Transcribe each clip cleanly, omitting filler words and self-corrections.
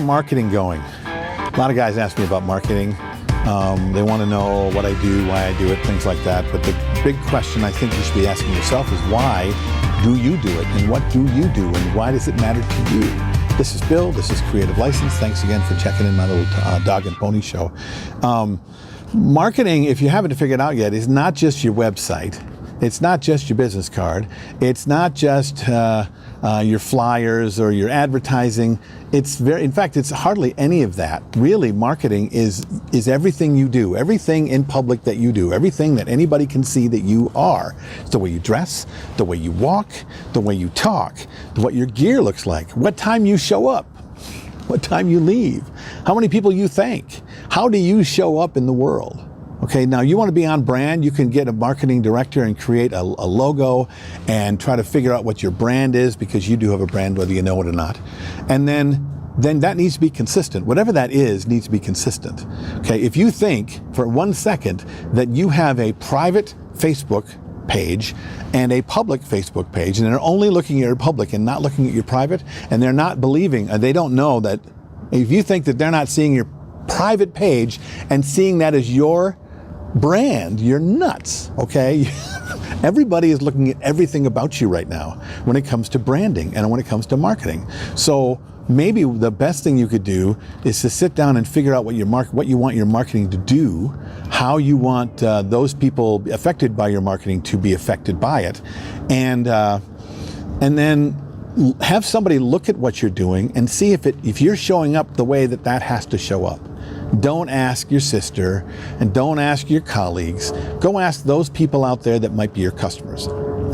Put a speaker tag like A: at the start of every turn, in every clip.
A: marketing going? A lot of guys ask me about marketing. They want to know what I do, why I do it, things like that. But the big question I think you should be asking yourself is, why do you do it? And what do you do? And why does it matter to you? This is Bill. This is Creative License. Thanks again for checking in my little dog and pony show. Marketing, if you haven't figured out yet, is not just your website. It's not just your business card. It's not just your flyers or your advertising. In fact, it's hardly any of that. Really, marketing is everything you do, everything in public that you do, everything that anybody can see that you are. It's the way you dress, the way you walk, the way you talk, what your gear looks like, what time you show up, what time you leave, how many people you thank, how do you show up in the world? Okay, now you want to be on brand, you can get a marketing director and create a logo and try to figure out what your brand is, because you do have a brand whether you know it or not. And then that needs to be consistent. Whatever that is needs to be consistent. Okay, if you think for 1 second that you have a private Facebook page and a public Facebook page, and they're only looking at your public and not looking at your private, and they're not believing, they don't know that, if you think that they're not seeing your private page and seeing that as your brand, you're nuts, okay? Everybody is looking at everything about you right now when it comes to branding and when it comes to marketing. So maybe the best thing you could do is to sit down and figure out what you want your marketing to do, how you want those people affected by your marketing to be affected by it, and then have somebody look at what you're doing and see if you're showing up the way that has to show up. Don't ask your sister and don't ask your colleagues. Go ask those people out there that might be your customers.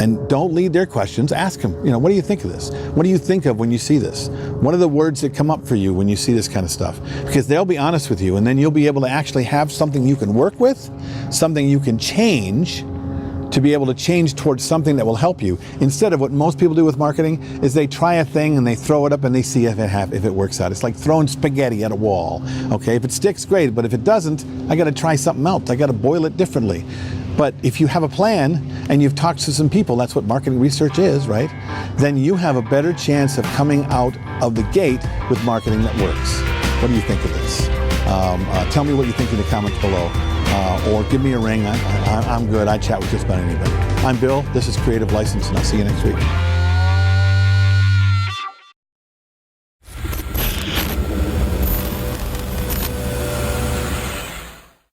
A: And don't lead their questions. Ask them, what do you think of this? What do you think of when you see this? What are the words that come up for you when you see this kind of stuff? Because they'll be honest with you, and then you'll be able to actually have something you can work with, something you can change, to be able to change towards something that will help you, instead of what most people do with marketing is they try a thing and they throw it up and they see if it works out. It's like throwing spaghetti at a wall. Okay, if it sticks, great, but if it doesn't, I got to try something else. I got to boil it differently. But if you have a plan and you've talked to some people, that's what marketing research is, right? Then you have a better chance of coming out of the gate with marketing that works. What do you think of this? Tell me what you think in the comments below. Or give me a ring. I'm good. I chat with just about anybody. I'm Bill. This is Creative License, and I'll see you next week.